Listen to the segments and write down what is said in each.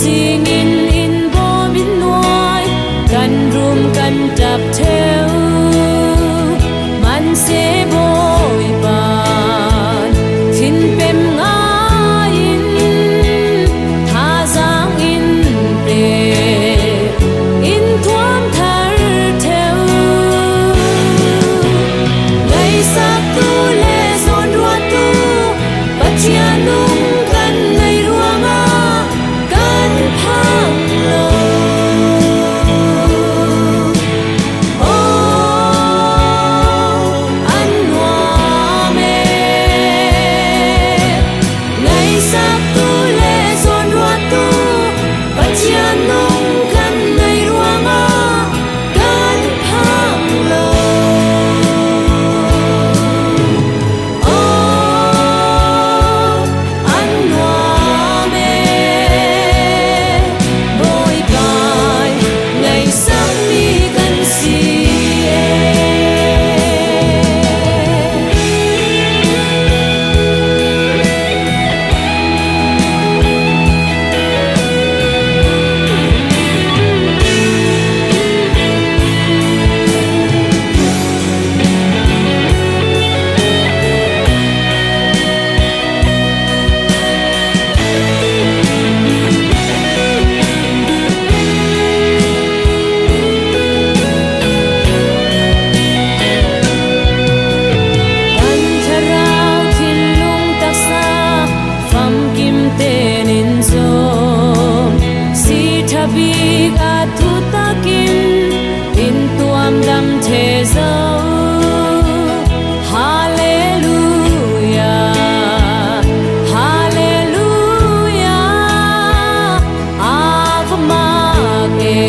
riêng in bo bin nuôi cần rum cần chập theo man sẽ bồi bàn xin bem ngã in tha giang in bề in thoáng thar theo ngày sắc tu lệ zon ruột tu bắt chia nung cần ngày ruộng à cần phang lo anh hoa mê ngày sắc tu lệ zon ruột tu bắt chia nung cần ngày ruộng à cần phang lo anh hoa mê bồi bài ngày sắc mi cần si Big a thu takin in tuam dam the zo hallelujah hallelujah ave magen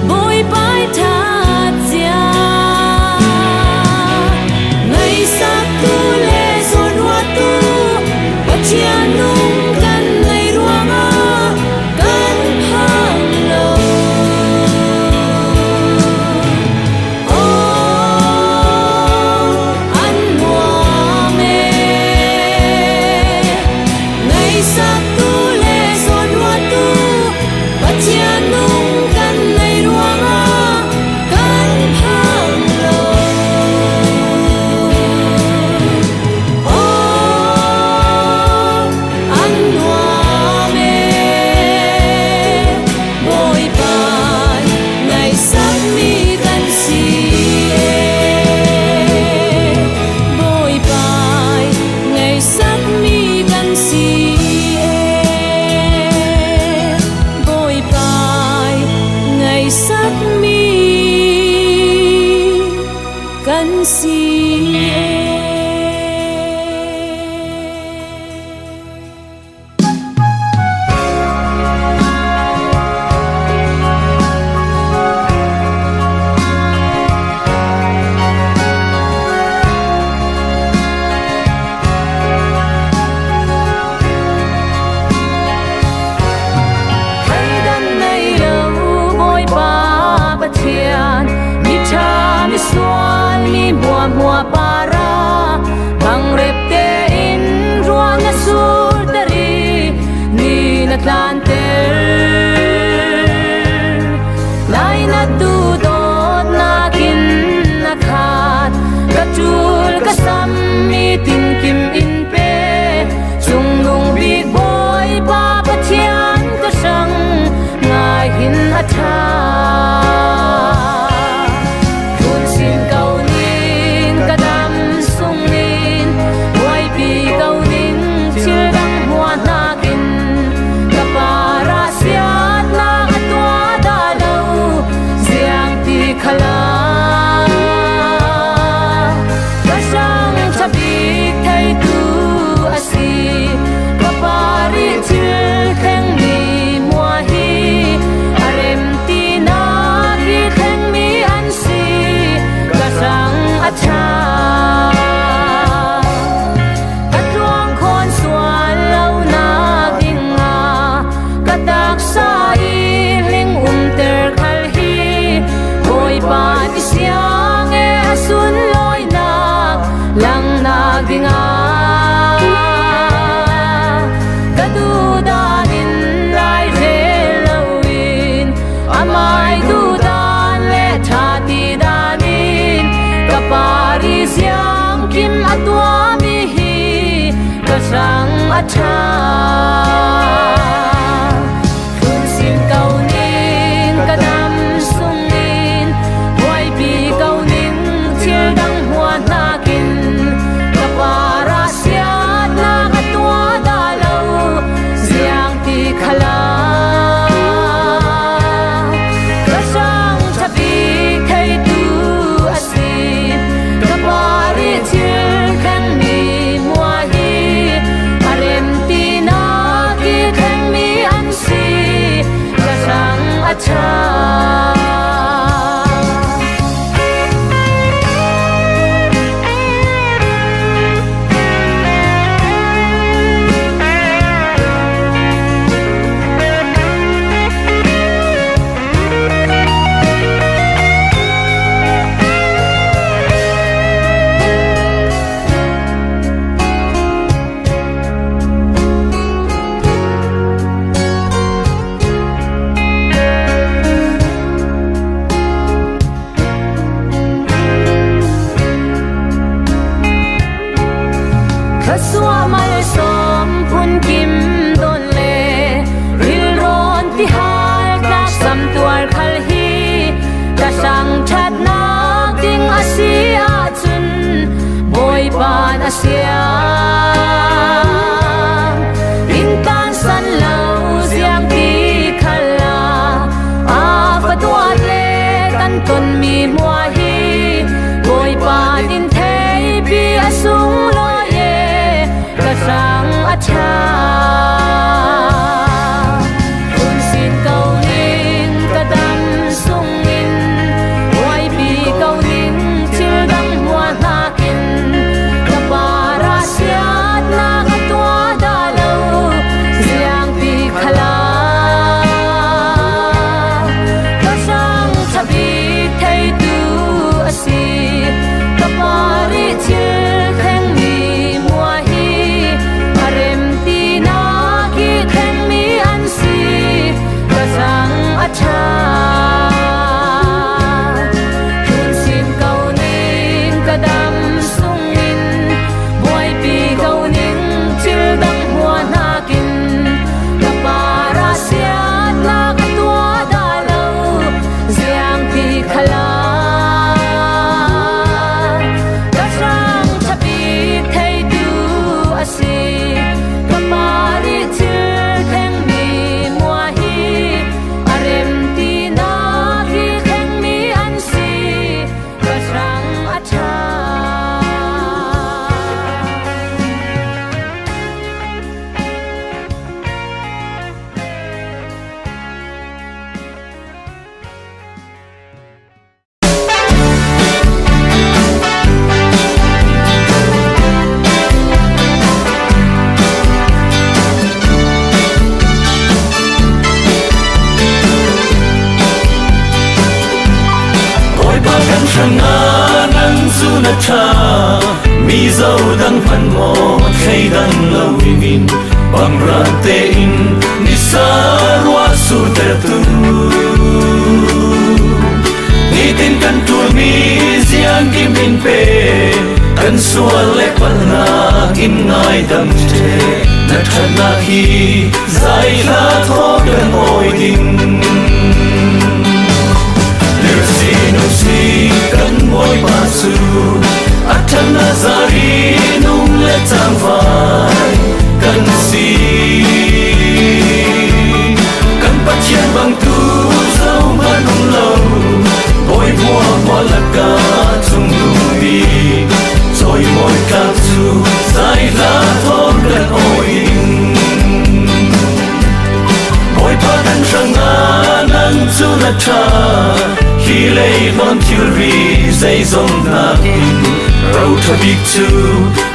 bồi bai tha chia ngày sắc tu lệ zon hoa tu bắt chia nung cần ngày ruộng à cần phang lo anh hoa mê ngày sắc tu lệ zon hoa tu bắt chia nung cần ngày ruộng à cần phang lo anh hoa mê bồi bài ngày sắc mi cần si bồi bài ngày sắc mi cần si bồi bài ngày sắc mi cần si hay đan nay lâu bồi ba bắt thian mi cha mi xuan mi bua mua para bang rep te in ruang na sur dari ni na tlanter lai na tu dot na kin na khat katul kasam mi tin kim in pe chung lung big boy ba pathian ka sang ngai hin atha kun sin kau nin ka da siang in tan san lâu giang ti khala a fatwa le kan ton mi mua hi boy pa din thei bi asung lo ye ka sang a cha kun sin kau nin ka dam sung in boy bi kau nin chil dam mua na kin ka para siat na ka tua da lo giang ti khala ka sang chabi thei tu asi ka pari chil kheng mi mua hi arem ti na ki kheng mi an si ka sang a cha kun sin kau ning ka dam sung in boy pi kau ning chil dam mua na kin ka para siat na ka tua da lo giang ti khala ka sang chapi thei tu asi ka pari chil kheng mi mua hi arem ti na ki kheng mi an si ka sang a cha Ôi ba căn trăng á nắng du na cha mi dâu đăng phần mò khay đăng lâu in bằng ran te in ni sa rua su te tu ni tin kan tu mi ziang kim in pe kan sual le pan na kim ngai dam te na than na hi zai la tho kan oi ding si kan moi pa su atan nazari nung le tang vai kan si kan pathian bang tu zau manung lâu boy bua mo la ka chung lung đi rồi moi ka tu sai la thon kan oi boy pa kan ranga nan chu na cha khi lấy non thiêu ri dây dòng na in râu thơ big chu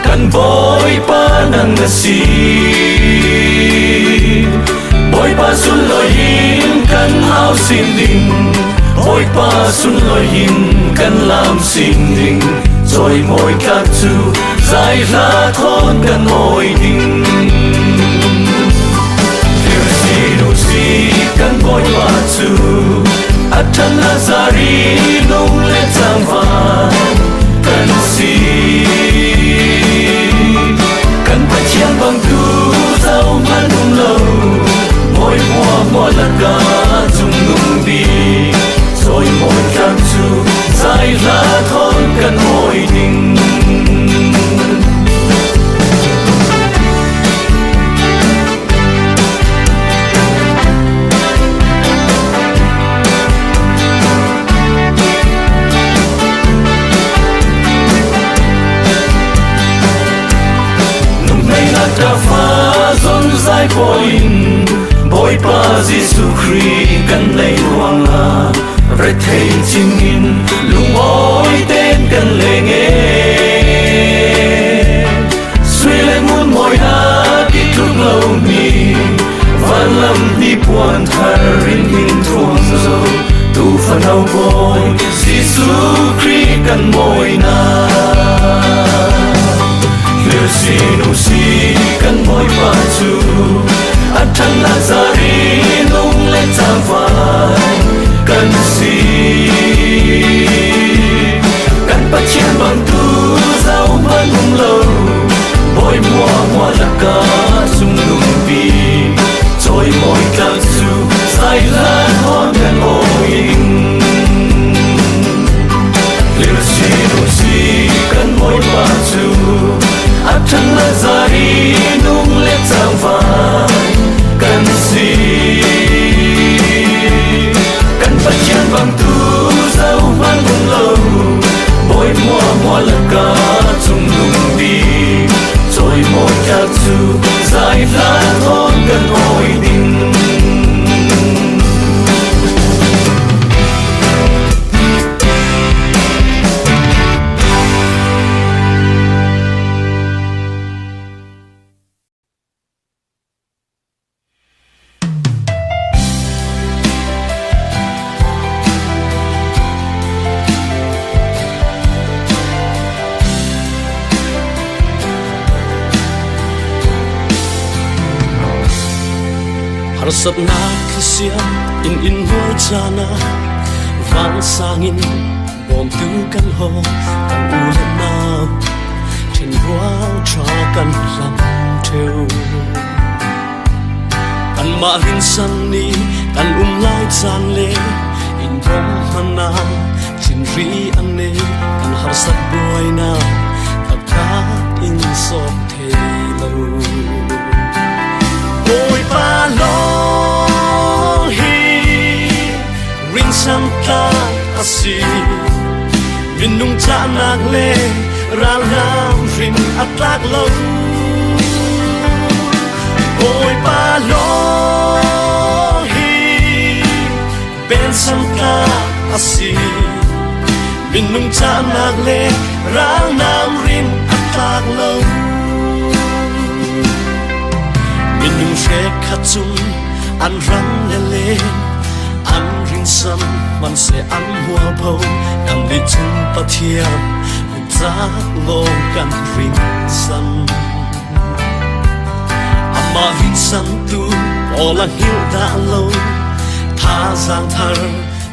kan boy pa nang na si boy pa sun loi in kan hao sin ding boy pa sun loi in kan lam sin ding rồi môi các chu dài la thon kan oi ding si kan boy pa chu atan nazari nung le tang vai kan si kan pathian bang tu zau manung lâu môi mua mo la ka chung lung đi rồi môi các chu dài la thon kan oi ding ta pha zon zai poin boy pa Giêsu Christ kan lei ruang a re thei chim in lung oi ten kan le nge suy le mun moi na ki thuk lâu mi van lam ni puan thar in min thuang zo tu fan au boy Giêsu Christ kan moi na si kan moi pa chu atan nazari nung le tang vai kan si kan pathian bang tu zau manung lâu boy mua mua la ka sung lung bi choi moi ka chu sai la hon kan oi si kan moi pa chu sập nát khi xiêm in nuôi cha na vang sangin bom tu kan ho kan u lên nào trên quang tra kan lam theo kan ma hin san ni kan lai chan le in bom hana chin ri an ne kan har sat boy na ta in sok the lo ôi ba lo hi ring sam ta asi min nung cha nak le ra lam rin atak lo ôi ba lo hi ben sam ta asi min nung cha nak le ra nam rin atak lo min nung rek khatung an ran le le an rin sam man se an hua bho kan li chung pathiam ta lo kan rin sam ama hin sam tu ola hiu da lo tha sang thar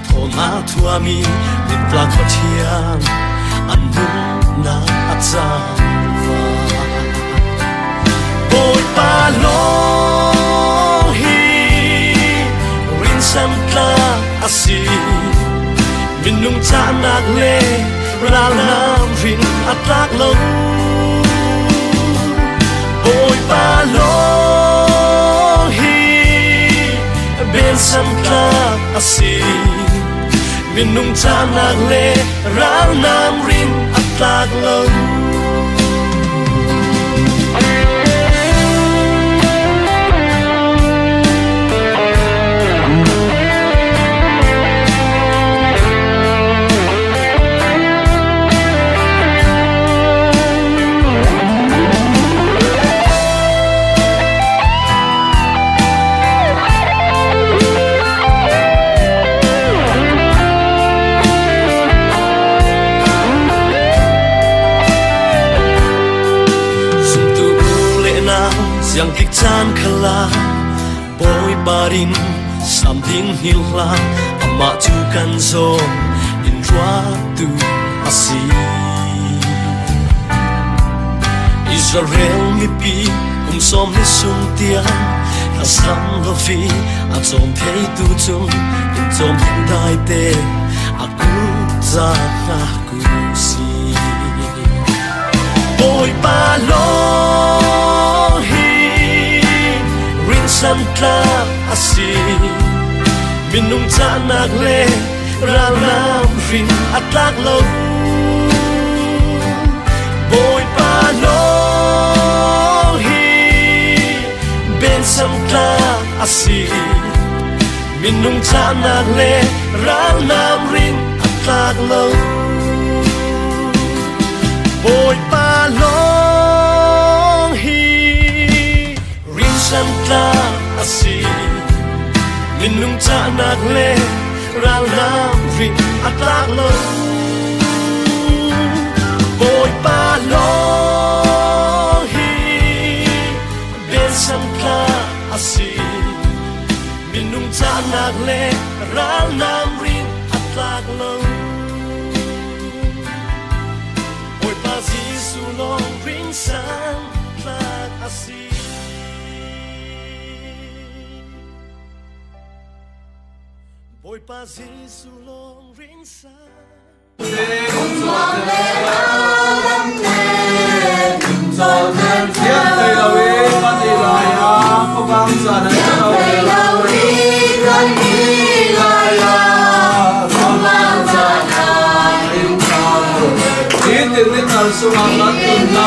thoma thua mi lit pla pathiam an hung na acha ôi ba lo hi rin sam tla asi min nung cha nak le ra lam rin atak lo ôi ba lo hi ben sam tla asi min nung cha nak le ra nam rin atak lo yang tik chan khala boy barin something hila ama tu kan zo in rua tu asi Israel mi pi som ni sum tia asam lo fi a som thei tu chung in som dai te aku za na ku si boy pa lo sam tla asi min nung cha nak le ra lam rin atak lo boy pa lo hi ben sam tla asi min nung cha nak le ra lam rin atak lo boy pa lo sam tla asi min nung cha nak le ra lam rin atak lo boy pa lo hi ben sam tla asi min nung cha nak le ra lam rin atak lo boy pa si su long rin sam tla asi ôi pa Giêsu long ring sa Hãy subscribe cho kênh Ghiền Mì Gõ để không bỏ lỡ những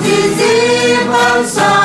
video hấp dẫn.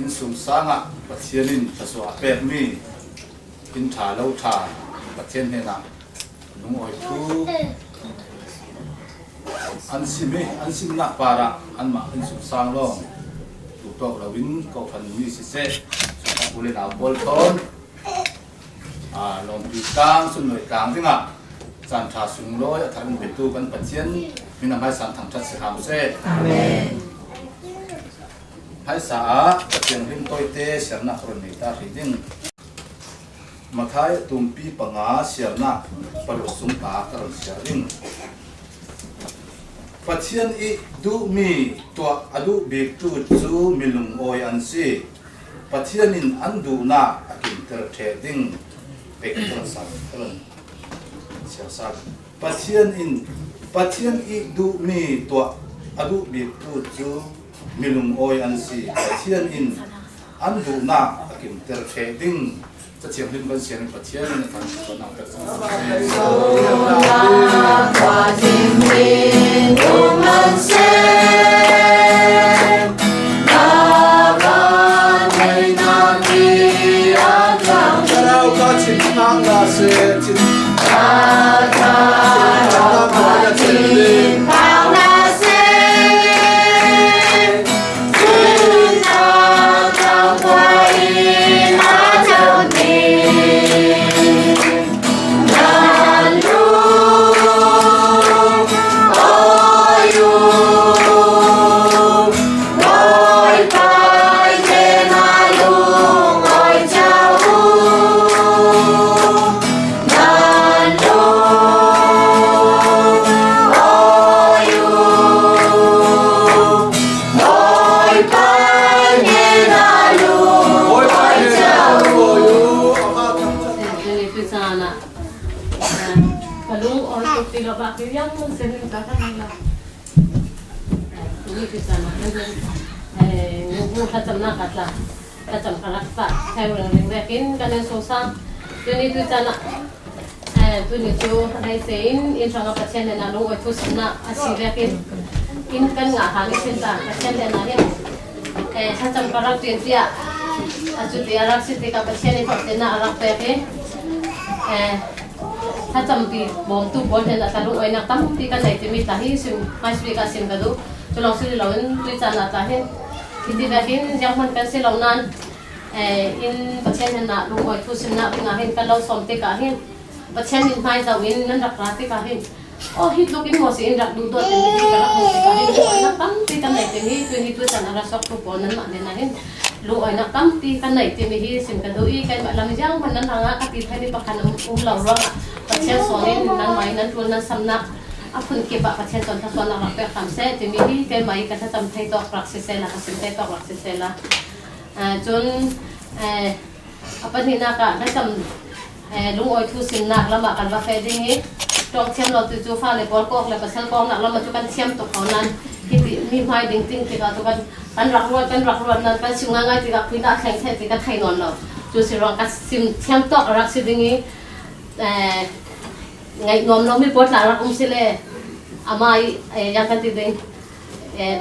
in sum sanga pathianin taswa pek mi in tha lo tha pathian hena nung oi thu an sim na para an ma in sum sang lo tu to lo win ko phan mi si se ule na bol thon long pi tang sun noi tang dinga san tha sung lo ya than be tu kan pathian min mai san thang chat se ham se amen hai sa pathian rim toi te siamna kron nei ta riding mathai tumpi panga siamna palo sum pa karon siaring pathian I du mi to adu big tu chu milung oi an si pathianin an du na akin ter theding pek ter sa karon sia sa pathian I du mi to adu big tu chu milung oi an si pathian in an du na akin ter theding cha chiam lim ban sian pathian in kan na ka sa wa jin min man se na ga nei na ki a gang Karau ka chin nang la se chin ta ta wa jin pao na se jin na ga wa in a chau ni na lu oi yu oi pai che na lu oi chau na lu oi yu oi pai che na lu oi pai chau oi yu ama kam Ini tu sana. Kalau orang tu tidak pakai yang mungkin kata mana. Ini tu sana. Nunggu kacam nak kata, kacam karakter. Saya orang lekin kan yang susah. Ini tu sana. Tu ni tu ada sein. In sangat pasien dan lalu itu sana asyik lekin. In kan nggak hari cinta pasien dan lain. Kacam karakter dia. Asyik dia raksi tiga pasien itu tena arak pepe. ถ้าจำปีบอมตู้บอลเนี่ยแต่ลุงไอ้นักตั้มปีกันไหนจะมีตาที่ซิมไม่สวีกันซิมกันดูจะลองซื้อเราตุยจานตาเห็นที่แบบนี้ยังมันเป็นสิเรานั้นอินประเทศนั้นนะลุงไอ้ทุสินนะเป็นอาเห็นกันเราสมติกาเห็นประเทศนี้ไม่จะวินนั่นรักราติกาเห็นโอ้ฮิตลูกอินหัวสิอินรักดูตัวเต็มที่กันรักหัวสิกาเห็นลุงไอ้นักตั้มปีกันไหนจะมีตัวนี้ตุยจานรักสักทุกคนนั้นมาเนี่ยนะเห็นลุงไอ้นักตั้มปีกันไหนจะมีซิมกันดูอีกันแบบเราไม่ยังมันนั้นทางอ่ะติดให้ในประกันเราร้องอ่ะประเทศส่วนนี้นั้นไหมนั้นตัวนั้นสำนักอาคุณเก็บประเทศส่วนทั้งส่วนเราไปคำเสด็จจะมีที่แกไหมกันถ้าจำไทยตอกหลักเสร็จแล้วก็สิ่งไทยตอกหลักเสร็จแล้วจนปัจจุบันก็ได้จำลุงอ้อยทุสินนักแล้วมากันว่าเฟดิ้งนี้ตรงเชียมเราตัวจูฟ้าเลยบอลกอกเลยประเทศกองหนักแล้วมาจุกันเชียมตัวเขานั้นที่มีไม้ดิ้งติ้งที่ก็ตัวกันรักรวดนั้นเป็นสิ่งง่ายที่กับพินาแข่งแท้ที่กับไทยนอนเราจูสิรองกับซิมเชียมตอกรักสิ่งนี้ไงงอมเราไม่ปวดหลังรักสิเลยอามายังกันติดเอง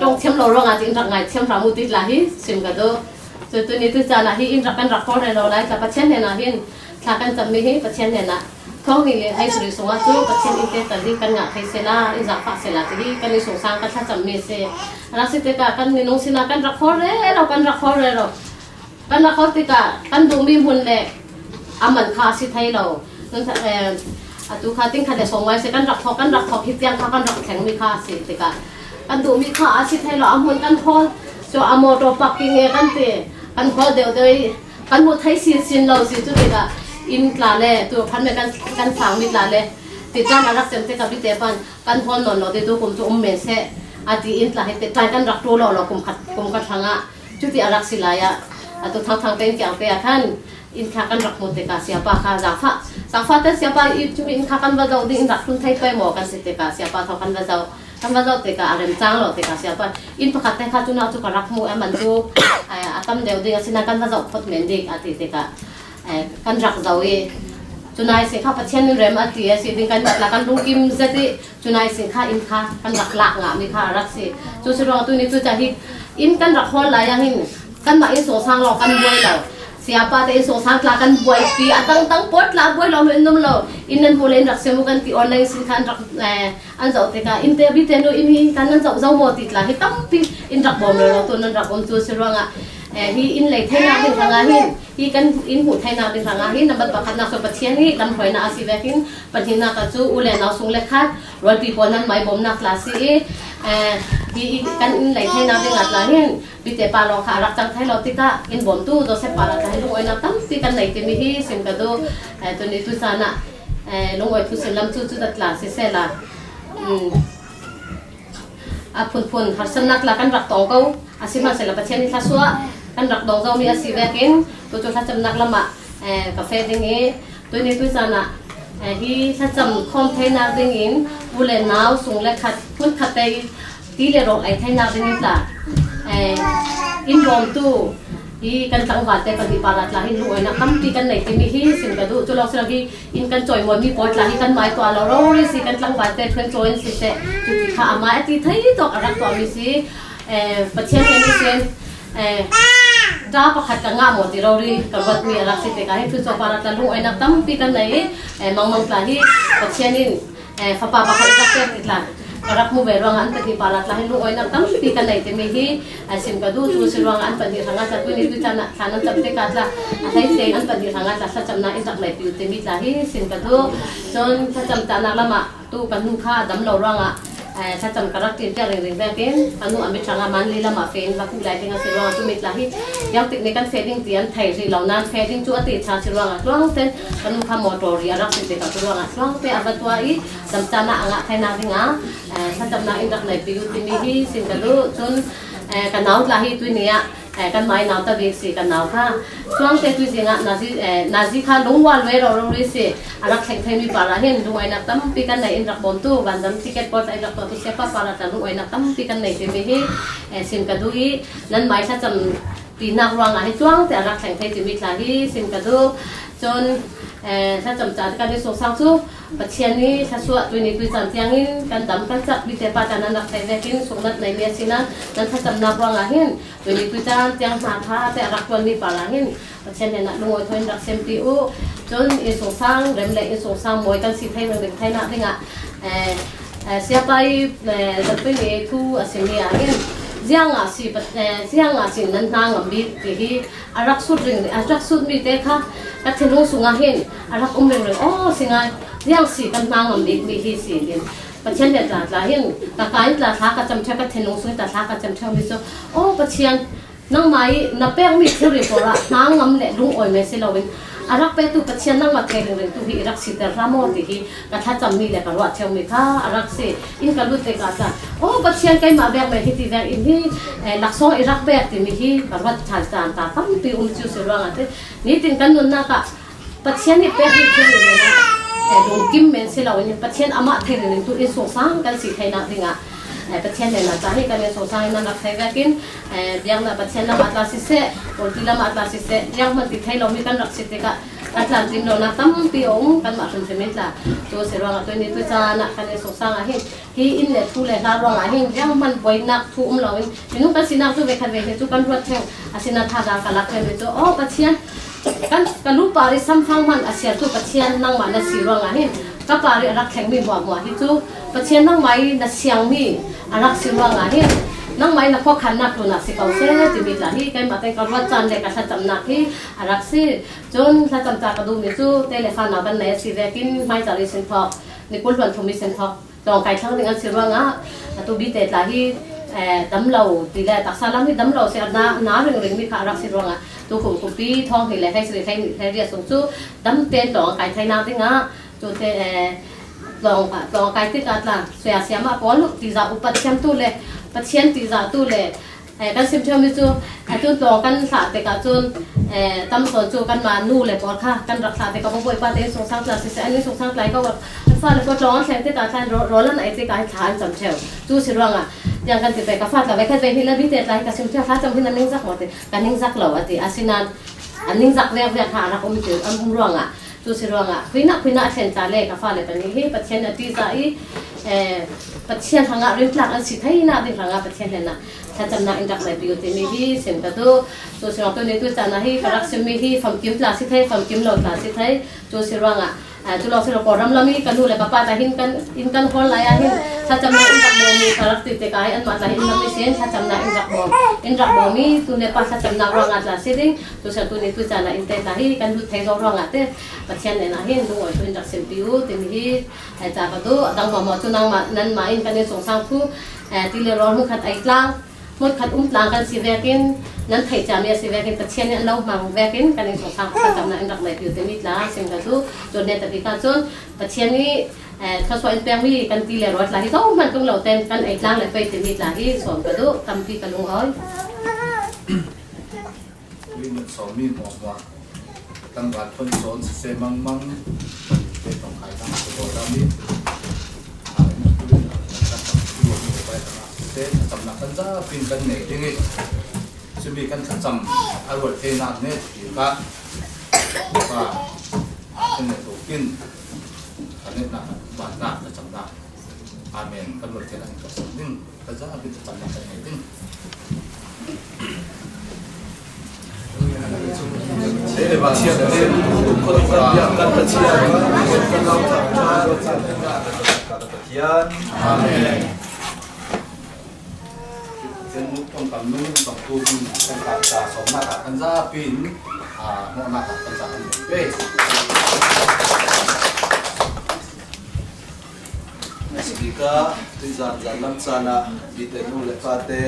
ตรงเชียมเราร้องอาจจะรักไงเชียมรามุติลาฮิซิมกันดูตัวนี้ตัวจานะฮิอินรักกันรักพอในเราไล่กับประเทศเนี่ยนะฮินถ้ากันจำไม่ฮิประเทศเนี่ยนะท้องนี่เลยให้สุริสงฆ์จูประเทศอินเตอร์ตัดที่กันงาไทยเสนาอิจักฟักเสนาที่กันในสงสารกันถ้าจำไม่เสียรักสิเตกากันในน้องสินากันรักพอเลยเรากันรักพอเลยเรากันรักพอติกากันดูมีบุญเลยอามันคาสิไทยเรานั่นตุขาติ้งขัดเดชงไว้เสกันรักทอฮิตยังกันรักแข็งมีค่าสิติกากันดูมีค่าอาชีพให้เราอามุนกันพอจะอามอตัวปักกิ่งกันเตะกันพอเดี๋ยวกันหมดให้สินเราสิจุดติกาอินลาเล่ตัวพันเมกันฝังมิดลาเล่ติดจานรักเซมเตกับพิเตปันกันพอนนเราเดี๋ยวกุมจุ่มเมเสอาทิอินลาให้เตะกันรักตัวเรากุมขัดทางอ่ะจุดที่รักสิลายะตัวทางเป็นเกี่ยวกับท่านอินขากันรักมุติกาsiapa kah Zafa tu siapa itu in kakan bazau di in rakun thai pai mo kan siapa siapa tau kan bazau teka arem chang lo teka siapa in pakat teka tu na tu karak mu aman tu atam deu ding asina kan bazau phot mendik ati teka kan rak zawi tunai se kha pathian rem ati si ding kan la kan rung kim zati tunai se kha in kha kan rak lak nga mi kha rak si tu si ro tu ni tu chahi in kan rak hol la yang hin kan ma in so sang lo kan boi lo siapa te so sang la kan boi pi atang pot la boi lo num lo inan bolen rak semu kan ti online sin kan rak an zau te ka in te bi te no in hi kan an zau mo tit la hi tam pi in rak bom lo tu nan rak bom tu si ro nga hi in lei thai na ding thanga hi kan in hu thai na ding thanga hi number pakhat na so pathian hi lam khoi na asi vekin pathina ka chu ule na sung le khat rol pi ponan mai bom na class hi kan in lei thai na ding atla hin bi te pa lo kha rak chang thai lo tika in bom tu do se para thai lu oi na tam ti kan nei te mi hi sim ka do tu ni tu sana lu oi tu selam chu chu dat la se la phun harsan nak la kan rak tong ko asima se la pathian ni thasua kan rak dong zau mi asi vekin tu chu thacham nak lama cafe ding e tu ni tu sana hi thacham khom thai na ding in bule naw sung le khat phun khatai ti le ro ai thai na ding la in rom tu hi kan tang wa te kan di palat la hin luoi na kam ti kan nei ti mi hi sim ka du chu lok sra gi in kan choi mo mi pot la hi kan mai to lo ro ri si kan tlang wa te thlen join si se chu ti kha ama ti thai to arak to mi si pathian ni sen da pakhat ka nga mo ti ro ri ka wat mi arak si te ka hi thu cho palat la luoi na tam pi kan nei mang tla hi pathian in fa pa pakhat ka te itla karak mo verong an pati palat lahin luoy na tam pi kan nei te mi hi sim ka du tu silwang an pati hanga sa tu ni tu chana chanan chapte katla athai te an pati hanga sa chamna in tak lai pi te mi la hi sim ka du chon sa cham chana lama tu kan nu kha dam lo ranga sa cham karak tin te ring ken anu ami changa man li lama fen va ku lai tinga silwang tu mi la hi yang tik ne kan fading tian thai ri lo nan fading chu ati cha silwang tlong ten kan kha motor ya rak te ka silwang tlong te abatwa i cham chana anga thai na ringa sa cham na in rak lai pi ti mi hi sin ka lu chon kan naw la hi tu nia kan mai naw ta ve si kan naw kha tlong te tu singa nazi kha longwal we ro ri si arak thai thai mi para hen luai na tam pi kan nei in rak bom tu ban dam ticket pot ai rak tu sepa para ta luai na tam pi kan nei te mi hi sin ka du hi nan mai sa cham ปีนักวางอะไรจ้วงแต่รักแข่งไทยจะมีหลายที่สินกระดูจนถ้าจำจัดกันในสงสารสู้ปัจเจียนี้ถ้าสวดตัวนี้ตัวจำเตียงนี้กันดำกันจับวิเศษปัจจันนักไทยได้กินสงนัดในเมียสินะนั้นถ้าจำนับวางอะไรตัวนี้ตัวจำเตียงหาท่าแต่รักวันนี้ปาอะไรปัจเจียนนักลงไว้ทวนรักเซมปีอุจนอิสงสารเริ่มเลยอิสงสารมวยกันสิไทยเรื่องไทยนักเรื่องsiapa tapi itu asalnya kan siang asing nantang ambil jadi arak sud mi teka katenung sungahin arak umring oh singa siang si nantang ambil mi si kan pasien dia lahin kakain lah kacam cakap katenung sungai tak kacam cakap miso oh pasien nang mai napek mi theory pora nang am le lung oi me silawin arak pe tu pasien nang ma theng ring tu hi rak si ter ramo ti hi katha chammi le karwa cheu mi kha arak se in kalu te ka ta oh pasien kai ma bek me hi ti ver in hi lakso irak bek ti mi hi karwa chal tan ta tam pi chu se rang ate ni tin kan nun na ka pasien ni pe hi theng le na dong kim men silawin pasien ama theng ring tu in so sang kan si thaina ringa pasien na tani kan so sang na nak thai gakin biang na pasien na matla si se ulti la matla si se yang man ti thai lo mi kan rak si te ka atlan tin lo na tam pi ong kan ma thum semet la to se rang to ni to cha na kan so sang a hi in le thu le la rong a hin yang man boi nak thu lo in nu kan sinak tu ve khan ve tu kan ruat theng asina tha da ka lak ve to oh pasien kan lu pari sam phang man asia tu pasien nang ma na si rong a hin ka pari rak theng mi hwa hwa hi tu pasien nang mai na siang mi arak si rong a hin nang mai na kho khan nak tu na si kau se ti mi la hi kai ma te ka ruat chan le ka sa cham na hi arak si jon sa cham ta ka du mi chu telephone na ban ne si ve kin mai cha ri sen thok ni kul ban thumi sen thok dong kai thang ding an si rong a tu bi te la hi dam lo ti la tak sa lam hi dam lo se na ring mi kha arak si rong a tu khum ku pi thong hi le hai si thai ria sung chu dam ten dong kai thai na ding a chu te dong kai ti ka tla sia sia ma pol ti za upat siam tu le pasien ti za tu le kan sim chom mi chu tu dong kan sa te ka chun tam son chu kan ma nu le por kha kan rak sa te ka boi pa te song sang tla si se ani song sang tlai ka wa fa le ko tlong thleng te ta tlan ro lan ai te ka than cham cheu chu si rang a yang kan ti pe ka fa ka ve kha ve ni la bi te tlai ka sim cheu fa cham hin ning zak mo te kan ning zak lo ati asinan aning zak ve ve kha ra ko mi te am rang a tu si rang a khina chen ta le ka fa le pa ni hi pasien ati za i pasien hanga rin tlak an si thai na ding hanga pasien le naถ้าจำนาอินดักในปีอุติมีที่เสียงกระดูตัวสิ่งตัวนี้ตัวจานะที่กระดักซิมีที่ฝังกิ้มลาสิไทยฝังกิ้มหลอดลาสิไทยตัวสิ่งร่างตัวเราสิ่งเราปอดรำลามีกันดูเลยป้าป้าแต่หินกันคนหลายหินถ้าจำนาอินดักบ่มีกระดักติดแต่กายอันมาแต่หินลามีเสียนถ้าจำนาอินดักบ่มีตัวเนี่ยป้าถ้าจำนาร่างลาสิดิ้งตัวสิ่งตัวนี้ตัวจานะอินเตอร์ที่กันดูไทยเราร่างเต้ปัจจัยเนี่ยนะหินดูว่าตัวอินดักซิมปีอุติมีที่จากกระดูดังมาหมดตัวนั่งมานั้นมาอินกันในสงสารผู้ที่เรียร้อนมุขัดไอ้กลางหมดขัดตลางกันสิเวกินนั้นไทยจามีสิเวกินปัจเจียนเรามาเวกินกันในสงครามจำนวนดักในผิวเต็มิตลาสิงคโปร์จนในตะกี้การจนปัจเจียนนี้เขาสวยแปลงมีกันตีเลรถลาที่ต้องมันต้องเหล่าเต็มกันไอ้กลางเลยไปเต็มิตลาที่สวนกระดูทำที่กระลุงอ้อยวินสอนมีหมอกว่าตั้งการคนสอนเสมังเป็นต้องขายตั้งตัวเรามีเต้จำนักกันจ้าพินกันเหนื่อยที่นี่จะมีกันจำอารมณ์เทนักเนี่ยถือว่าเป็นตัวกินอันนี้นะบาดหน้าจะจำนักอาเมนกันหมดเทนักก็สิ่งนึงกันจ้าเป็นจำนักกันเหนื่อยนึงเดี๋ยวบางทีเราเนี่ยคนเราอยากกันตะเชียนกันเราทำมาเราทำกันตะเชียนอาเมนเส้นมุกต้องกำนุ่งต้องตูนเป็นการจ่าสมมาตรกันจ้าปิ่นโมมาตรกันจ้าปิ่นเป้ในสิ่งที่ก็ที่จะลังจานะดีแต่นู่นเลยฟาเต้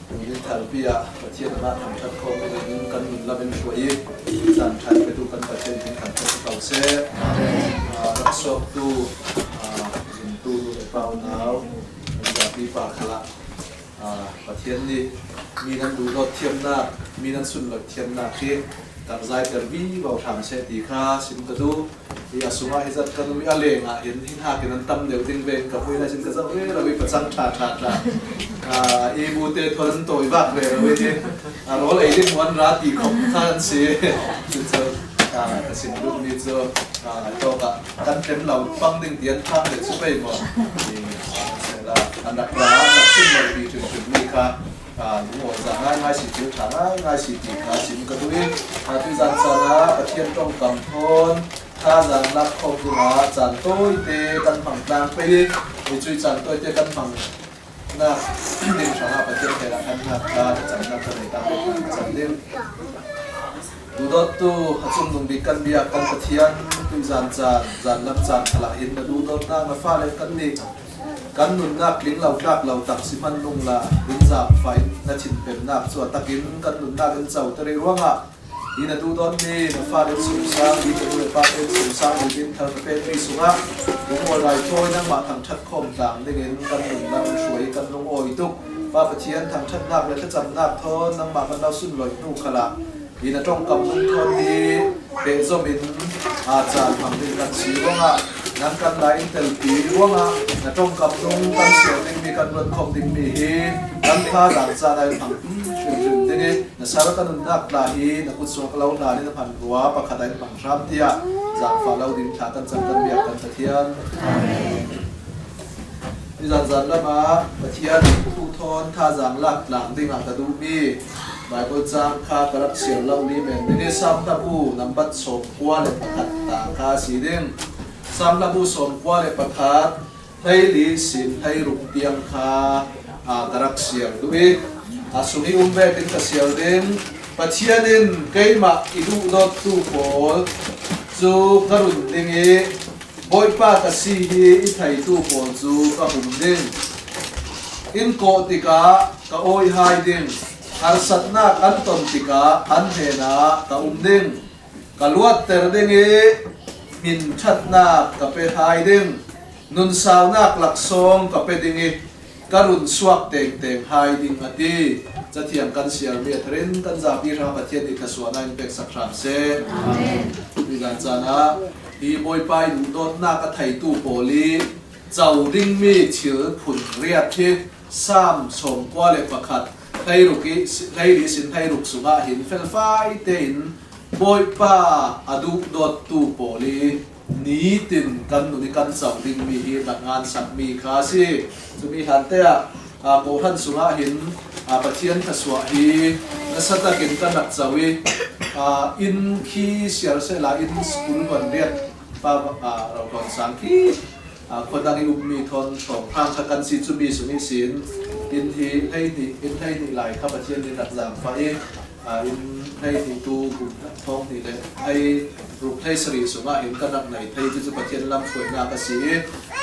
ตรงนี้ทารุปีอะประเทศนั้นทำชัดโคไม่ได้กันละเป็นช่วยจานชัดไปดูกันประเทศที่ทำชัดเขาเซ่รักษาตู้สินตู้ดูเปล่าหนาวจะปีปากขละประเทศนี้มีนั้นดูรถเทียมหน้ามีนั้นสุนรถเทียมหน้าที่ต่างใจแต่วีบอกทางเศรษฐีค่าสินกระดูที่อาสุมาให้จัดกันมีอะไรอ่ะเห็นที่หากันนั้นตั้มเดี๋ยวทิ้งเบงกับวินาชินกระเจ้าเราไปประชันชาอีบูเตทนตัวอีบักเลยเราไปที่ rồi lấy đến món ra thì không than gì cho xin lúc đi cho cả căn tem lầu băng đinh tiền thang để giúp về mà thì sẽ là anh đặt ra đặt xin mời đi trường trường đi cả những người rằng ngay sĩ thiếu thả ngay sĩ thì cả xin cái đuôi tuy rằng là ở thiên trong cầm thôn tha rằng là không thì là chẳng tôi thì căn phòng đang phải đi thì chui chẳng tôi thì căn phòng na đêm sáng ở thiên thì là căn phòng ta chẳng là cái này ta chẳng đêm đủ đốt tu hạt chung đồng đi căn bia căn bát thiên tuy rằng chẳng lâm chẳng là hiện là đủ đốt ta mà pha lên căn đi căn nôn nạp lính lầu tạc xí man nung là lính giảm phải na chín bền nạp cho ta kín căn nôn nạp căn giàu ta đây ruộng à đi na tu đón đi na pha đến sùng sang đi từ người pha đến sùng sang đi đến thằng cái đi sùng á đúng rồi lại thôi năng mà thằng thắt khom tàng để đến căn nôn nạp suối căn nung oi tục pha bát thiên thằng thắt nạp lại thắt chậm nạp thôi năng mà căn đau xuân lội nu khá là đi na trong cầm nung thôn đi để cho mình chán bằng đến căn xí ruộng à nan kan la intel pi ruanga na tong kap nung kan sial ding mi kan ron khom ding mi hi kan kha rang cha dai phang shim ding ni na sara kan nak la hi na ku so kalo na ni na phan ruwa pa khadai pang ram tia za fa lo din tha kan chan kan bia kan tathian amen ni zan la ma pathian tu thon tha jang lak lang ding a ka du mi Bible jang kha karak sial lo ni men ni sam ta bu nambat so kwa le pakhat ta kha si ding sam labu som kwa le pakhat thai li sin thai ruk tiang kha karak sial duwi suni umbe tin ka sial den pathianin keima idu dot tu pol chu karun dingi boipa ka si hi I thai tu pol chu ka hum ding in ko tika ka oi hai ding har satna kan ton tika an hena ka ding kaluat ter dingi min chat na kape hai ding nun sao nak lak song kape dingi karun suak teng teng hai ding ati chathiam kan sial mi thrin kan za pi ra pathian ni khaswana in pek sakram se amen ri gan chana hi boy pai du dot na ka thai tu poli chau ding mi chil phun riat thi sam som kwa le pakhat thai ruki thai ri sin thai ruk sunga hin fel fai tein boy pa adu dot tu poli ni tin kan nu ni kan chau ding mi hi na ngan sak mi kha si chumi han te ko han sunga hin pathian khaswa hi na sata kin kan nak chawi in khi siar se la in school wan riat pa ro kon sang khi khodang i mi thon thong phang kha kan si chumi sumi sin in hi thai ni lai kha pathian ni nak jam fa in thai thì tu cùng thong thì đấy hay rục thai sri sunga in kan nak nai thai chu pathian lam khoi na ka si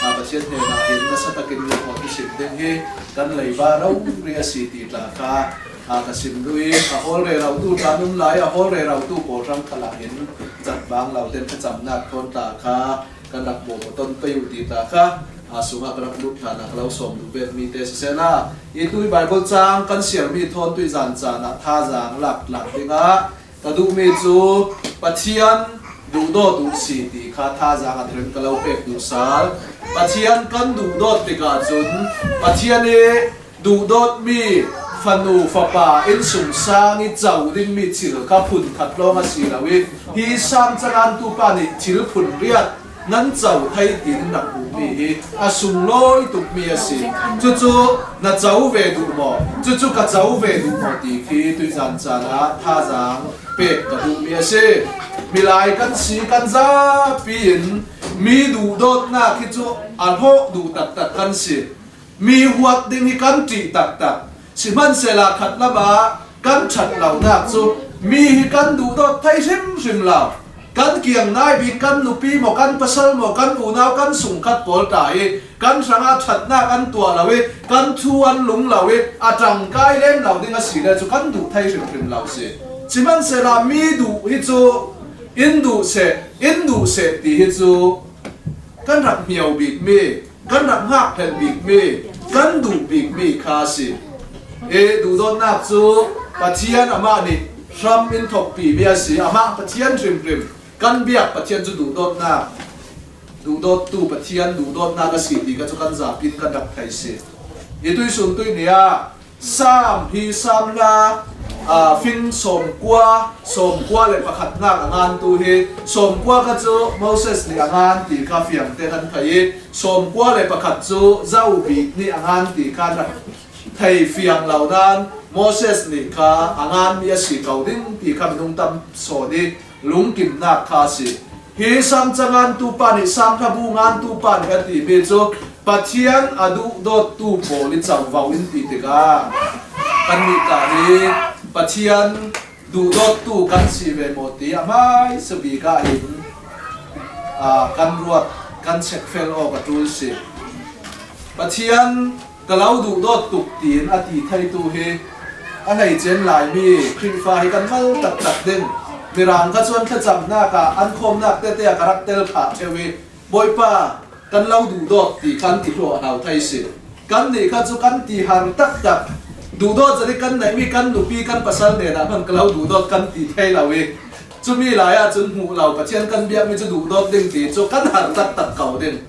pathian he na in na sata kin ni ko ki sim den he kan lei ba rau ria si ti la ka ka sim lui hol re rau tu ta num lai hol re rau tu ko ram khala in chat bang lau ten ka cham nak thon ta kha kan nak bo ton pe u ti ta kha sunga kan lut thana klau som du bet mi te se na I tu Bible chang kan sial mi thon tu zan cha na tha jang lak dinga ta du mi chu pathian du do du si ti kha tha jang athren kalau pek du sal pathian kan du dot ti ka chun pathian e du dot mi fanu fapa in sum sang I chau ding mi chil ka phun khat lo ma si lawi hi sam changan tu pa ni chil phun riat nan chau thai tin nak bu mi sung loi tuk mi asi chu na chau ve du mo chu ka chau ve du mo ti khi tu jan chana tha jang pe ka du mi asi milai kan si kan za pin mi du dot na khi chu al ho du tak tak kan si mi huat ding hi kan ti tak tak siman sela khat la ba kan chat lau nak chu mi hi kan du dot thai sim lau kan kiang nai bin kan lupi mo kan pasal mo kan unaw kan sungkhat pol tai kan sanga thatna kan tua lawe kan thuan lung lawe atang kai lem lau dinga sila chu kan du thai rim lau se chiman se la mi du hi chu indu se ti hi chu kan rak miau big me kan rak hak phen big me kan du big me kha si du don nak chu pathian ama ni ram in thok pi bia si ama pathian rim kan biak pathian chu du dot tu pathian du dot na ka si ti ka chu kan za pin kan dak thai se I tui sun tui nia sam hi sam la phim som qua le pakhat nak angan tu hi som qua ka chu Moses ni angan ti kha fiam te kan thai som qua le pakhat chu zau bi ni angan ti kha na thai fiam lau dan Moses ni kha angan mi si kau ding ti kha nung tam so di lung kim nak kha si hi sam changan tu pa ni sam tha bu ngan tu pa ni ti be chu pathian adu dot tu po li chau vau in ti te ka kan ni ta ni pathian du dot tu kan si ve mo ti amai sabi ka in kan ruat kan sek fel o ka tul si pathian kalau du dot tuk tin ati thai tu he anai chen lai mi khri fa hi kan mal tak tak den mirang ka chuan kha cham na ka an khom nak te te karakter kha chewi boipa kan lau du dot ti kan ti ro hau thai si kan ni kha chu kan ti har tak tak du dot jari kan nai mi kan nu pi kan pasal ne na man kalau du dot kan ti thai lawi chu mi la ya chun mu lau pathian kan bia mi chu du dot ding ti chu kan har tak tak kau den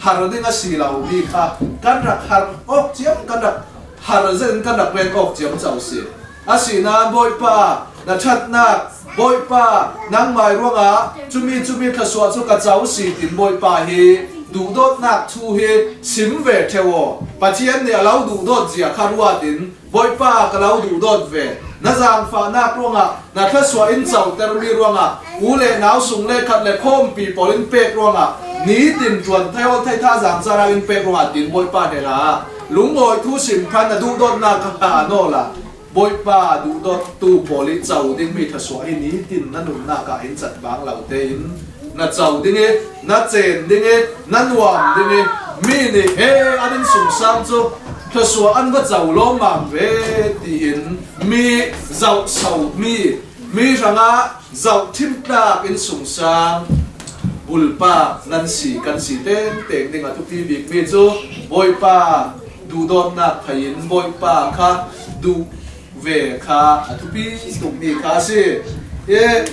har ding a si lau mi kha kan rak har ok chiam kan rak har zen kan rak wen ok chiam chau si a si na boipa na that na boipa nang mai ruanga chumi kha suwa chu ka chau si tin boipa hi du dot nak thu hi sim ve thewo pathian ne alau du dot zia kharwa tin boipa ka lau du dot ve na jang fa nak ruanga na kha suwa in chau ter mi ruanga ule nau sung le khat le khom pi polin pek ruanga ni tin chuan thai tha jang chara in pek ruanga tin boipa ne la lungoi thu sim phan na du dot na ka no la boipa du dot tu poli chau ding mi tha suwa ni tin na nu na ka in chat bang lau te in na chau ding e na chen ding e na nuam ding e mi ni he anin sum sam chu tha suwa an ba chau lo mam ve ti in mi zau sau mi ranga zau thim ta in sum sam bulpa nan si kan si ten teng ding a tu pi bik mi chu boipa du dot na phain boipa kha du về kha thu pi tum mi kha si e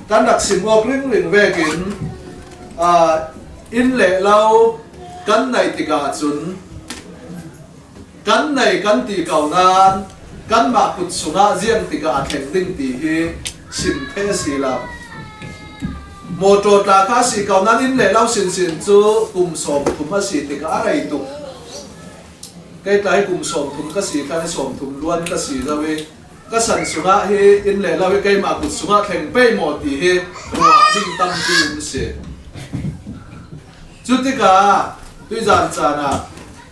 kan dak sim ok ring ve kin in le lau kan nai ti ga chun kan nai kan ti kau nan kan ma kut sunga ziang ti ga theng ding ti hi sim the si la mo to ta kha si kau nan in le lau sin chu kum som kum a si ti ga rai tu cái tay cùng sòng thùng cái gì cái sòng thùng luôn cái gì ra về cái sản xuất he in lệ là cái mà cũng xuất thành bay một tí he hòa dinh tâm tin sẽ chút cả tôi dàn dàn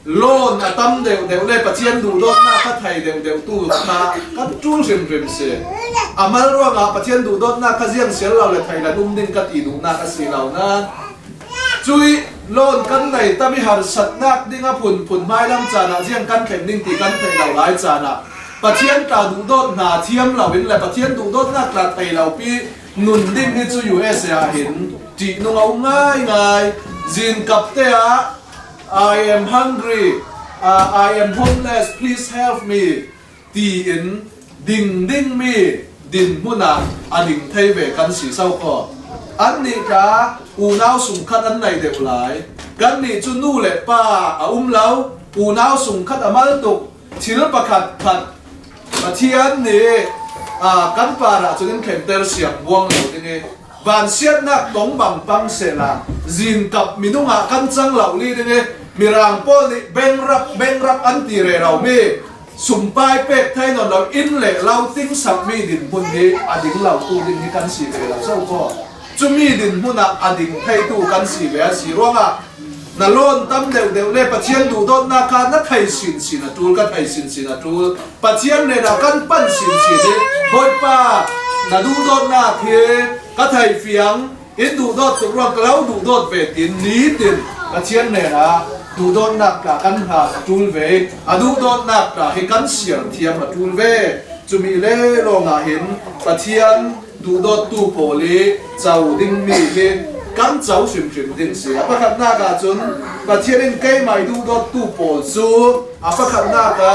lon tâm đều lên bắt chiên đủ đốt na các thầy đều tu na các chú rìm sẽ mà rồi bắt chiên đủ đốt na các riêng sẽ là thầy là đúng đinh các tỷ đủ na các gì nào na chui lon kan này ta mi har sat nak dinga phun mai lam chana jiang kan khem ning ti kan thei lau lai chana pathian ta du dot na thiam lau in la pathian du dot nak la thei lau pi nun ding ni chu US a hin ti no ngau ngai jin kap te a I am hungry I am homeless please help me ti in ding mi din muna ading thei ve kan si sau ko an ni ka u nau sung khat an nei deu lai kan ni chu nu le pa lau u nau sung khat amal tuk thil pakhat khat pathian ni kan pa ra chunin khenter siam buang lo dinge van siat nak tong bang pang se la zin kap minunga kan chang lau li dinge mirang pol ni beng rap an ti re rau mi sumpai pek thai non lau in le lau ting sak mi din mun ni ading lau tu din ni kan si ve lau sau ko chumi din muna ading thai tu kan si ve si ronga na lon tam deu le pathian du dot na ka na thai sin atul ka thai sin atul pathian ne na kan pan sin de hoi pa na du dot na the ka thai fiang in du dot tu ro klau du dot ve tin ni tin pathian ne na du dot na ka kan ha atul ve adu dot na ka he kan siar thiam atul ve chumi le ronga hin pathian du dot tu poli chau ding mi he kan chau sim ding se apakhat na ka chun pathian kai mai du dot tu pol chu apakhat na ka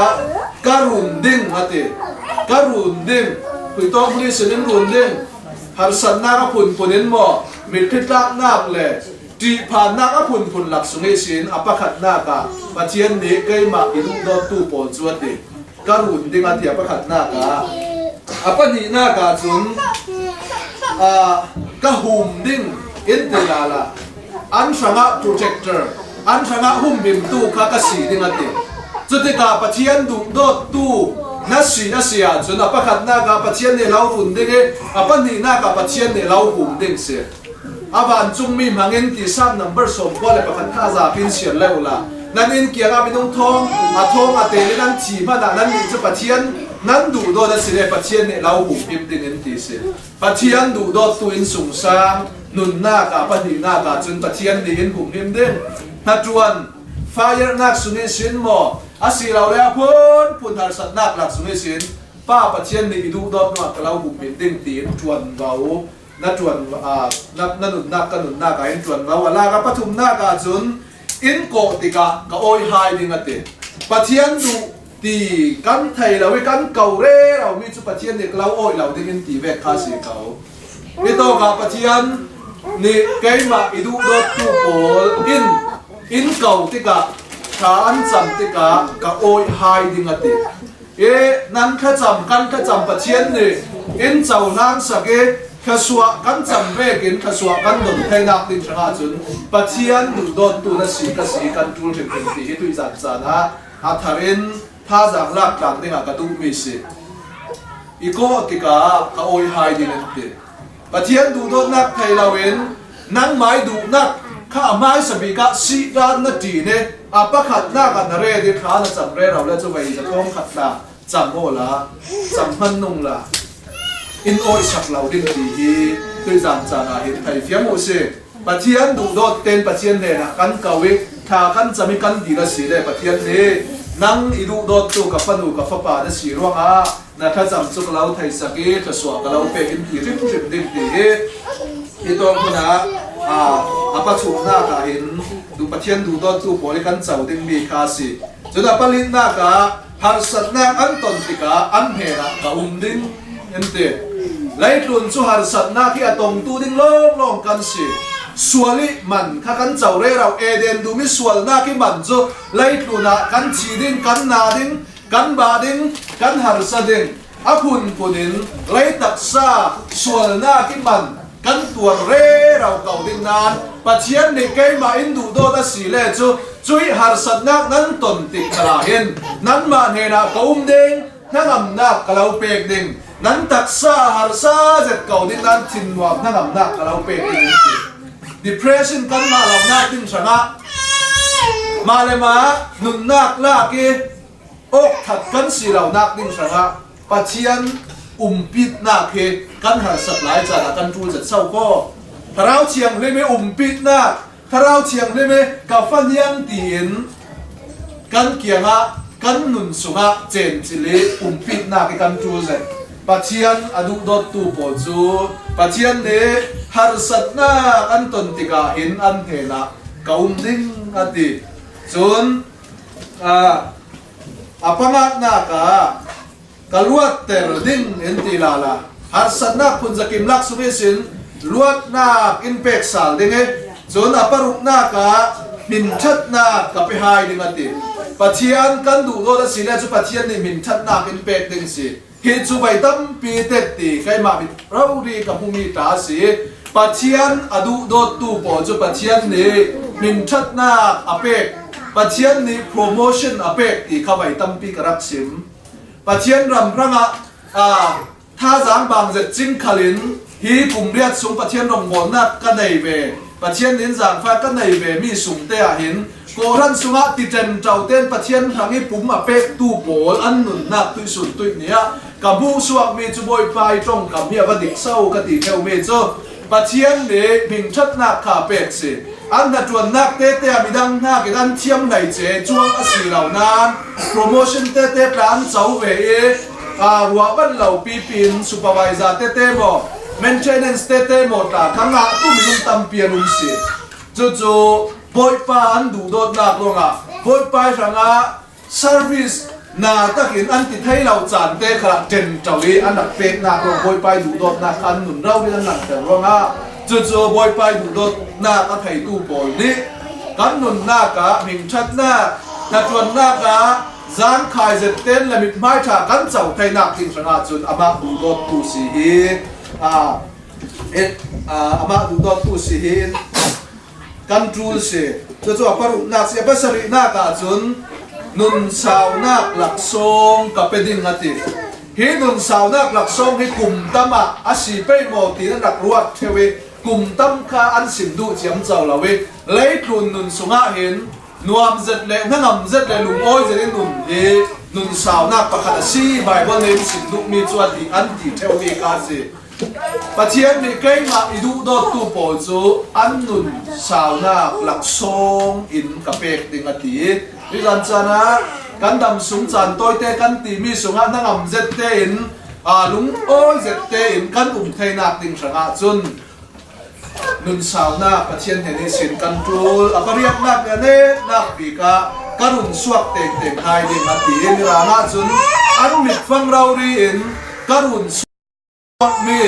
karun ding ate karun ding hui to puli senin run ding har san na ka pun mo mit thak nak le ti phan na ka pun lak sungai sin apakhat na ka pathian ni kai ma du dot tu pol chu ate karun ding atia pakhat na ka apani na ka chun ka hum ding intelala an sanga projector an sanga hum bim tu ka si ding ati chuti ka pathian du dot tu na sia chun apakhat na ka pathian ne lau run ding e apani na ka pathian ne lau hum ding se aban chung mi mangin ti sam number som ko le pakhat kha za pin sian leula nan in kia ga binong thong a te nan chi ma da nan ni chu pathian nan du do da sile pathian ne lau hum pim ding in ti se pathian du do tu in sung sang nun na ka pani na ka chun pathian ni in hum him ding na tuan fire nak suni sin mo asi lau le phun har sat nak lak suni sin pa pathian ni du do no ka lau hum pim ding ti tuan wau na tuan na nun na ka in tuan wau ala ka pathum na ka chun in ko tika ka oi hai ding ate pathian du ti kan thai lo we kan kau re lo mi chu pathian ni klau oi lo ding in ti ve kha si kau ni to ka pathian ni keima idu do tu pol in kau tika ka an cham tika ka oi hai ding ate e nan kha cham kan kha cham pathian ni in chau nan sake khaswa kan cham ve kin khaswa kan don thai nak tin changa chun pathian du dot tu na si kan tul thim ti hi tu zan chana a tharin tha jang lak tang ding a ka tu mi si iko tika ka oi hai din te pathian du dot nak thai lawin nang mai du nak kha mai sabi ka si ran na ti ne a pakhat na ka na re di kha na cham re raw la chu vai ja thong khat la cham mo la cham man nung la in oi sak lau din ti hi tui zam chana hi thai fiam mo se pathian du dot ten pathian ne na kan kawi tha kan chami kan di la si le pathian ne nang idu dot tu ka panu ka fa pa da si ronga na tha cham chu lau thai saki tha swa ka lau pe in ti rim din ti hi hi to kuna apa chu na ka hin du pathian du dot tu poli kan chau ding mi kha si chuna palin na ka har sat na an ton ti ka an he na ka ding ente lai tlun chu har sat na ki atong tu ding long kan si suali man kha kan chau re rau eden du mi sual na ki man chu lai tluna kan chi ding kan na ding kan ba ding kan har sa ding apun punin lai tak sa sual na ki man kan tuan re rau kau ding nan pathian ni kai ma in du do da si le chu chui har sat nak nan ton tik kala hin nan ma ne na kaum ding nangam na kalau pek ding nan taksa har sa zet kau ding nan thin wap nangam na kalau pek ding depression kan ma lau na ding sanga ma le ma nun nak la ke ok that kan si lau nak ding sanga pathian pit na ke kan har sat lai cha na kan tu zet sau ko tharau chiang le me pit na tharau chiang le me ka fan yang tin kan kianga kan nun sunga chen chile pit na ke kan tu zet pathian adu dot tu po chu pathian ne har sat na an ton tika in an the na kaum ding ati chun apanga na ka kaluat ter ding enti lala har sat na phun zakim lak sumesin luat na in pek sal ding e chun aparuk na ka min that na ka pe hai ding ati pathian kan du do da sile chu pathian ni min that na in pek ding si hi chu bai tam pi te ti kai ma bi rauri ka humi ta si pathian adu do tu po chu pathian ni min that na apek pathian ni promotion apek ti kha bai tam pi karak sim pathian ram ranga tha jang bang je ching khalin hi kum riat sung pathian rong bon na ka nei ve pathian nin jang fa ka nei ve mi sung te a hin ko ran sunga ti ten trau ten pathian hangi pum apek tu pol an nun na tu sun tu nia kabu suak mi chu boy pai tong kam hi wa dik sau ka ti theo me cho pathian le ming that na kha pek se an na tuan nak te amidang na ke dan thiam nai che chuang a si lau nan promotion te plan chau ve e ruwa ban lau pi pin supervisor te mo maintenance te mo ta khanga tu mi lung tam pian um si chu boy pa an du dot na ronga boy pa ranga service na takin an ti thai lau chan te kha ten tawi an dak pek na ro boy pa du dot na khan nun rau ni nan ter ronga chu boy pa du dot na ka thai tu pol ni kan nun na ka ming that na tuan na ka Giang khai zet ten là mít mai thà cắn chậu thay nạc tình sang hạ chun ama đủ đốt tu sĩ hi ama đủ đốt tu sĩ hi căn trul sĩ cho paru nạc sĩ pasari nạc à chun nun sao nạc lạc song kapeding ngati hi nun sao nạc lạc song hi kum tama asi pe mo ti na rak ruat thewe kum tam kha an sim du chiam chaw lawe lấy trun nun sunga hin nuam zet le ngam zet le lung oi zet nun he nun sao nak pakhat si bible name sin du mi chuan ti an ti theo vi ka si pathian mi kai ma idu do tu po chu an nun sao nak lak song in kapek ding ati ri ran chana kan dam sung chan toy te kan ti mi sunga na ngam zet te in lung oi zet te in kan thei nak ding sanga chun nun sao na pathian hene sin control apariat nak ne nak bika karun suak tek tek hai ding ati in rana chun an mit phang rauri in karun suak mi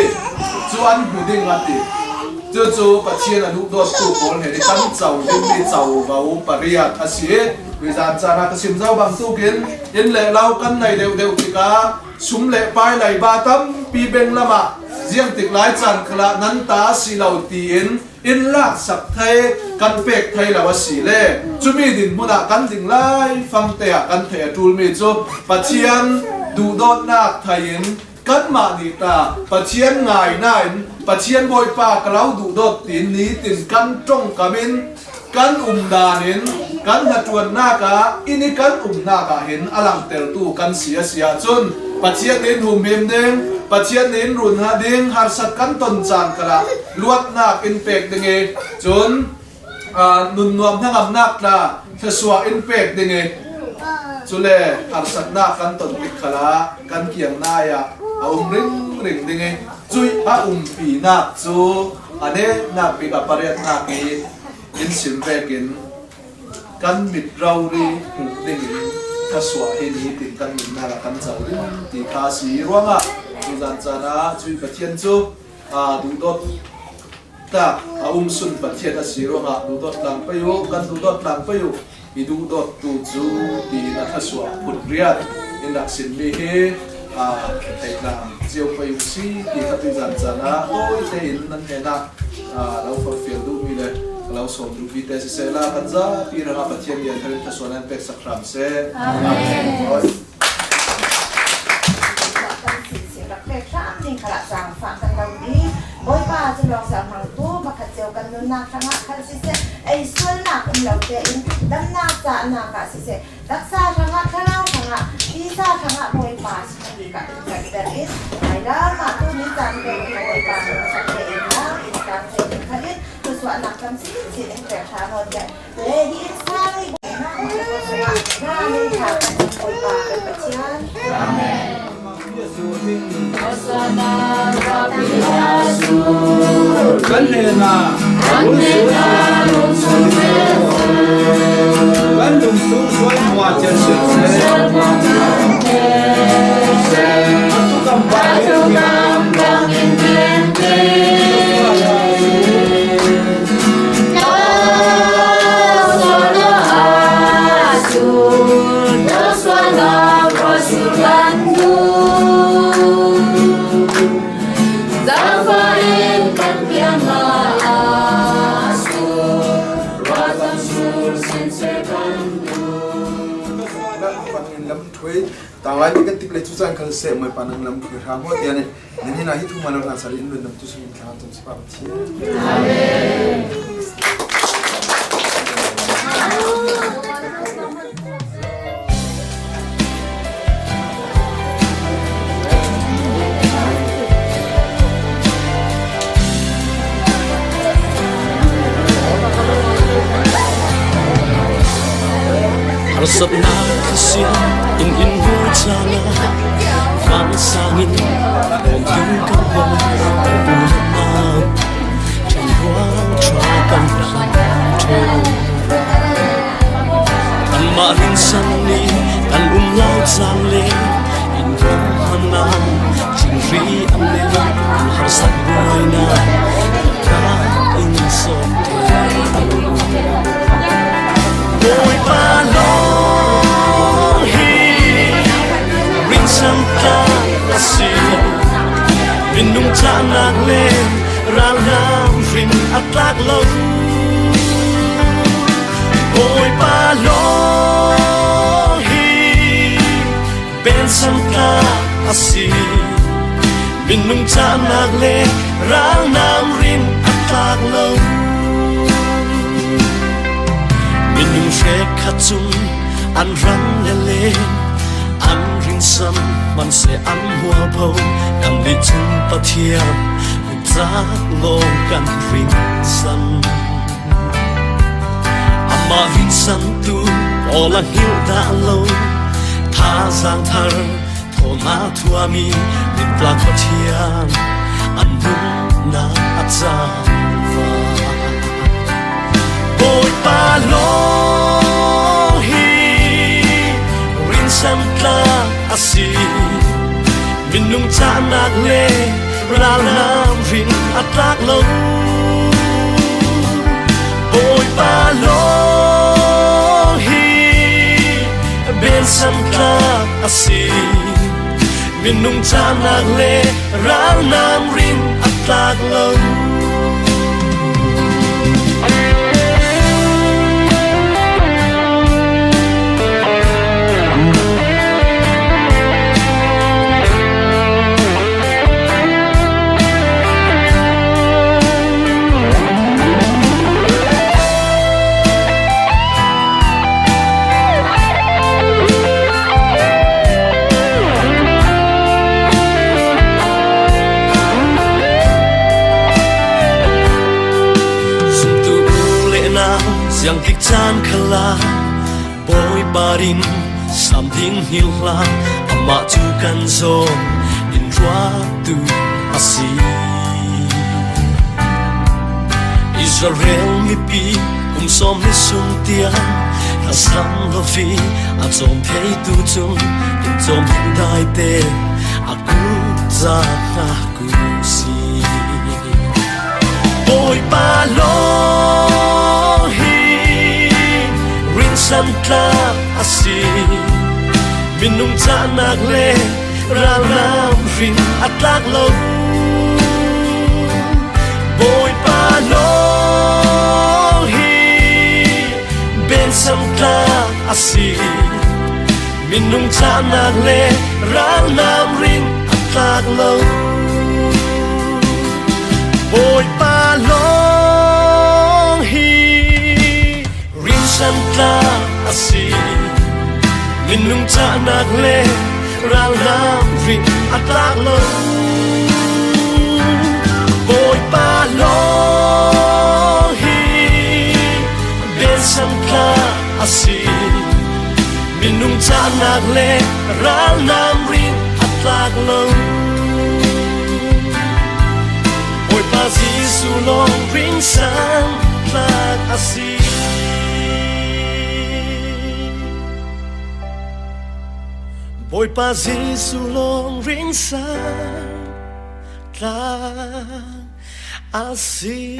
chu an buding ati chu pathian anu do tu pol hene kan chau ding mi chau vau pariat asie rizan chana ka sim zau bang tu kin in le lau kan nai deu deu tika sum le pai lai ba tam pi beng lama riêng tịch lái chăn khla nan ta si lau tiền in lạc sắc thay căn pek thay là gì lệ chú mi đình mua đã căn đình lái phăng tè căn thẻ trul mi chú pathian đủ đốt nạc thay in căn mà đi ta pathian ngài nai pathian boy pa kalau đủ đốt tiền ní tiền căn trong camin căn đàn in căn hạt tuần naka ini căn naka hin alang tel tu căn sia chun pathian in hum him deng pathian in run ha ding har sat kan ton chan kala luat nak impact dinge chun nun nuam thangam nak la theswa impact dinge chule har sat na kan ton tik kala kan kiang na ya ring ring dinge chui pi nak chu ane nak bi ka pariat nak ki in sim vekin kan mit rauri ding theswa hi tin kan min na kan chau ti kha si ruanga Tuhan sana cui pathian chu du dot ta sun pathian asiro nga du dot lang payo kan du dot lang payo i du dot tu chu ti na thaswa phut riat in dak sin mi he thai lang chiu payo si ti ka Tuhan sana oi te in nan he na lau fulfill du mi le lau som du vi te se la kan za pi ra pathian yan tharin thaswa nan pek sakram se amenขลับสามฝั่งกันเราดีบอยป้าจะลองสามฝั่งตู้มาขัดเจียวกันนู่นนาทั้งขัดสิเสไอ้ส่วนหนักเราเจอินดำนาจะนากะสิเสรักษาทั้งข้างล่างทั้งที่ซาทั้งบอยป้าสิดีกันจากเดริสไอ้ด้านมาตู้นี้จันเป็นบอยป้าสักเองนะอินการเจอินขัดลิสตัวส่วนหนักกันสิสิเอ็นแฝงชาโนเจเลยที่อินซาเลยบอยนะมันจะส่วนหนักหน้าเลยค่ะบอยป้าเป็นปัจจัยอาเมนKanena Bandung sung suai mua chân se Aku kambang in kente Sono asul Doswana rasul bandu Zafarin kan pianga asul Razam sur sense bandu Lam thui tawai ni kan tik le chu chang khal se mai panang lam thui ha ho tiane ni na hi thu manam na sari in lam tu sum thang tum si pa thi amen Harsap na kasi in hujana Vang sangin Hong yung kawan Pagbulaan Trong huang Trakan Ranto Kan marin sanni Kan umlaw zanli In rohanam Chingri amnila Harsap buhay na Nakain sote Boy pa long sam ka asi min nung cha nak le rang nam rin atlak lo min nung she khatung an rang le le an rin sam man se an hua bo kam li chung pathiam za lo kan rin sam ama rin sam tu ola hil da lo tha sang thar thona thua mi rin pla pathiam an nung na acha va boy pa lo hi rin sam tla asi min nung cha nak le ra nam rin atlak lo boy pa lo hi ben sam tla asi min nung cha nak le ra nam rin atlak lo yang kik chan khala boy barin something hila ama tu kan zo in dwa tu asi Israel mi pi som ni sum tia ka sam lo fi a zom thei tu chung in zom dai te aku za na ku si boy pa lo sam tla asi min nung cha nak le ra nam rin atlak lo boy pa lo hi ben sam tla asi min nung cha nak le ra nam rin atlak lo boy pa lo sam tla asi min nung cha nak le rang nam rin atlak lo boy pa lo hi ben sam tla asi min nung cha nak le rang nam rin atlak lo boy pa si su long rin sam tla asi boy pa Giêsu long ring sa tla asi